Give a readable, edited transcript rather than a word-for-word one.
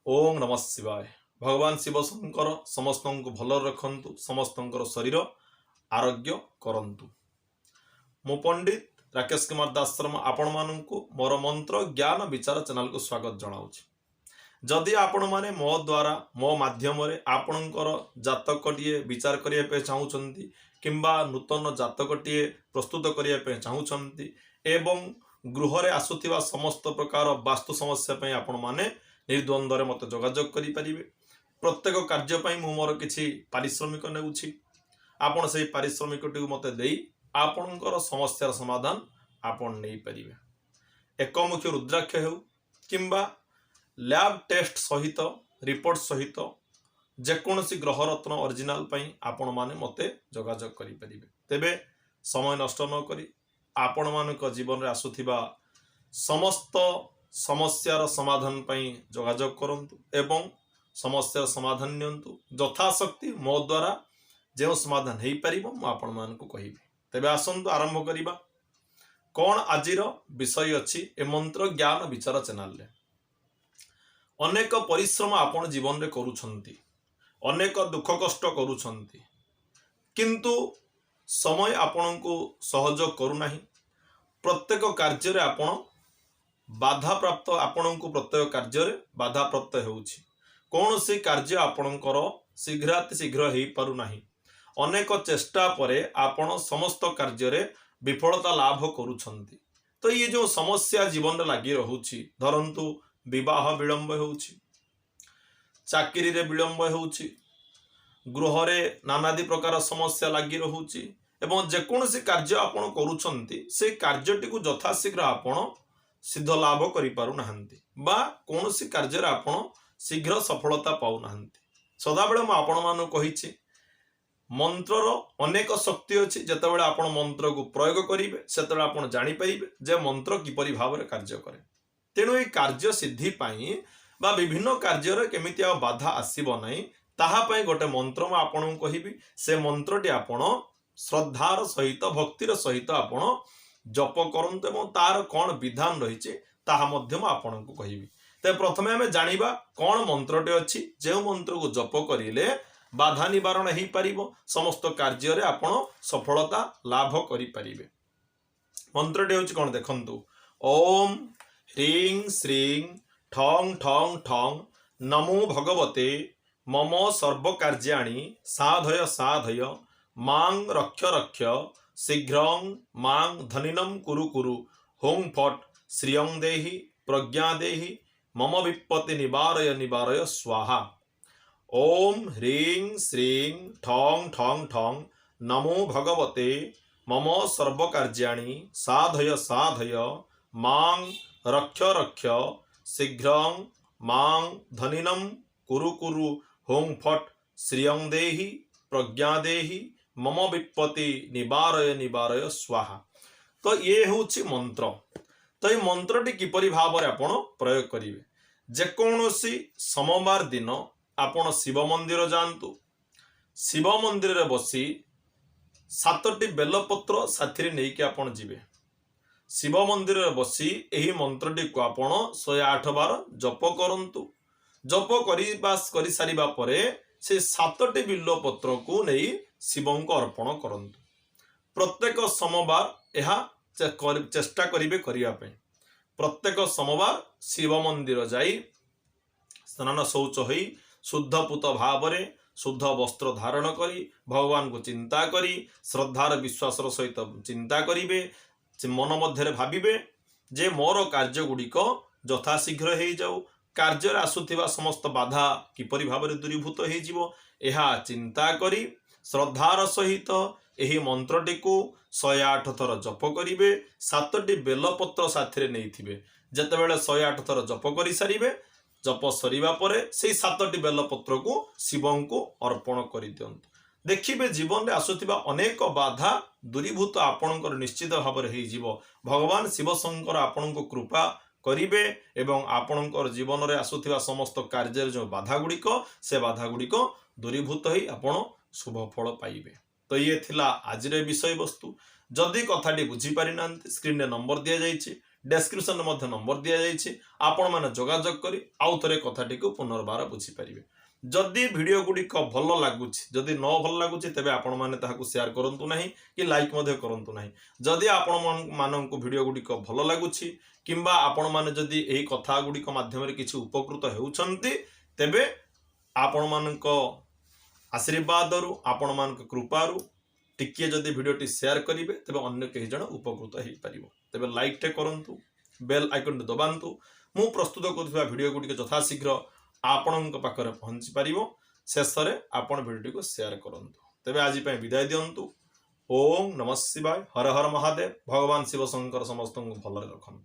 ओम नमः शिवाय। भगवान शिव शंकर समस्त को भल रखु, समस्त शरीर आरोग्य करंतु। मु पंडित राकेश कुमार दासरम आपण मानू मोर मंत्र ज्ञान विचार चैनल को स्वागत जनाऊँगी। जदि आपण माने मो द्वारा मो माध्यम आपणकर जातकटे विचार करने चाहूँगी किंबा नूतन जातकटे प्रस्तुत करने चाहूँगी एवं गृह आसुवा समस्त प्रकार वास्तु समस्या आपण माने निर्द्वंद्व मत जोगाजोग करें। प्रत्येक कार्य मु मोर किसी पारिश्रमिक नेउछि, आपण से पारिश्रमिक टी मत दे आपणकर समस्यार समाधान आपण नहीं पारिबे। एकमुखी रुद्राक्ष हेउ किंबा लैब टेस्ट सहित रिपोर्ट सहित जेकोसी ग्रह रत्न ओरिजिनल पई आपण माने मते जोगाजोग करि परिबे। तेबे समय नष्ट न करी आपण मानक जीवन रे आसुथिबा समस्त समस्यार समाधान पई जोगाजोग करंतु एवं समस्यार समाधान नियंतु। यथाशक्ति मो द्वारा जो समाधान हो पार मु आपण मानकु कहिबी। तेबे आसंतु आरंभ करिबा। कौन आजिर विषय अच्छी ए मंत्र ज्ञान विचार चैनल रे। अनेक परिश्रम आपण जीवन रे करूछंती, अनेक दुख कष्ट करूछंती, किंतु समय आपणको सहयोग करू नाही। प्रत्येक कार्य रे आपण बाधा प्राप्त, आपण को प्रत्येक कार्य रे बाधा प्राप्त होउछि। कौन सी कार्य आपणकर शीघ्राति शीघ्र हो पारु नाही। अनेक चेष्टा परे आपण समस्त कार्य रे विफलता लाभ करूछंती। तो ये जो समस्या जीवन रे लागी रहुछि, धरंतु विवाह विलंब होउछि, चाकरी रे विलंब होउछि, गृह रे नानादि प्रकार समस्या लागी रहुछि एवं जेकोसी कार्य आपण करूछंती से कार्यटी को यथाशीघ्र आपण सिद्ध लाभ करि पारु नाहंती बा कोनोसी कार्य रे आपण शीघ्र सफलता पाउ नाहंती। सदाबेले म आपण मानु कहिछि मंत्रर अनेक शक्ति अछि। जेतेबेले आपण मंत्र को प्रयोग करिवे सेतेबेले आपण जानि पाइबे जे मंत्र किपरि भाव रे कार्य करे। तेणु ए कार्य सिद्धि पाई बा विभिन्न कार्य रे केमिति आ बाधा आसीबो नाही ताहा पई गोटे मंत्र म आपण कहिबी। से मंत्रटी आपण श्रद्धार सहित भक्तिर सहित आपण जप करंतु एवं तार कौन विधान रही ताहा मध्यम आपण को कहिबी। ते प्रथमे हमें जानिबा कौन मंत्रटे अछि जे मंत्र को जप करिले बाधा निवारण हो पारिबो, समस्त कार्य रे आपण सफलता लाभ करि परिबे। मंत्रटे होछि कोन देखंतु। ओम ह्रीं श्रीं ठं ठं ठं नमो भगवते मम सर्व कार्याणि साधय साधय मां रक्ष रक्ष शीघ्रं मां धनिनं कुरु कुरु हों फट श्रियं देहि प्रज्ञा देहि मम विपत्ति निवारय निवारय स्वाहा। ओम ह्रीं श्रीं ठं ठं ठं नमो भगवते मम सर्व कार्याणि साधय साधय मां रक्ष रक्ष शीघ्रं मां धनिनं कुरु कुरु हों फट श्रियं देहि प्रज्ञा देहि मम विपत्ति निवारय निवारय स्वाहा। तो ये होछि मंत्र। तो ये मंत्रटी किपरि भाव रे आपण प्रयोग करिवे। जेकोसी सोमवार दिन आपण शिव मंदिर जांतु, शिव मंदिर रे बसी 7टी बेलपत्र साथी नहीं कि आपण जीवे। शिव मंदिर रे बसी एही मंत्रटी को आपण 108 बार जप करंतु। जप करि सारिबा परे से 7टी बेलपत्र को नहीं शिवं को अर्पण करंतु। प्रत्येक सोमवार यह चेष्टा करिवे करिया पे। प्रत्येक सोमवार शिव मंदिर जाई स्नान शौच होई शुद्ध पूत भाव रे शुद्ध वस्त्र धारण करी भगवान को चिंता करी श्रद्धार विश्वासर सहित चिंता करिवे। मन मध्य भाविबे जे मोर कार्य गुड़िक यथाशीघ्र हो जाऊ, कार्य आसुथिबा समस्त बाधा किपरि भाव रे दूरीभूत हो जिवो एहा चिंता करी श्रद्धार सहित एही मंत्रटी को 108 थर जप करिवे। 7टी बेलपत्र साथी नहीं थिबे। जेतेबेले 108 थर जप करि सारिबे, जप सरिबा परे सेही 7टी बेलपत्र को शिवं को अर्पण करि दियंतु। देखिबे जीवन रे आसुथिबा अनेक बाधा दूरीभूत आपणकर निश्चित भाव रे हो जिवो। भगवान शिव शंकर आपणको कृपा करिवे एवं आपणकर जीवन रे आसुथिबा समस्त कार्य जो बाधा गुड़िक से बाधा गुड़िक दूरीभूत होई आपण शुभ फल पाइबे। तो ये थिला आज रे विषय वस्तु। जदि कथाटी बुझी पारि नांती स्क्रीन रे नंबर दिया जाइछि, डेस्क्रिप्शन में मध्य नंबर दिया जाइए आपण मैंने जोगाजोग करी आउ थे कथाटी को पुनर्बार बुझीपारे जदि वीडियो गुड़िक भल लगुच जदि न भल लगुच तेज आपण मैंने शेयर करूँ ना कि लाइक करूँ ना जदि आपण मानक वीडियो गुड़िक भल लगुच किंबा आपण मैंने जदि यही कथा गुड़िक माध्यम किसी उपकृत होती तेबे आपण मानक आशीर्वाद आपण मान कृपारू टिके जदि वीडियोटी शेयर करेंगे तेज अन्य कई जन उपकृत हो पार तेज लाइक टे करूँ बेल आइकन दबातु मु प्रस्तुत करुवा वीडियो गुड़िक यथाशीघ्र आपण पाखे पहुँची पार शेष में आपण वीडियोटी को शेयर करूँ तेज आज विदाय दिंतु। ओम नमः शिवाय हर हर महादेव भगवान शिव शंकर समस्त भल रखु।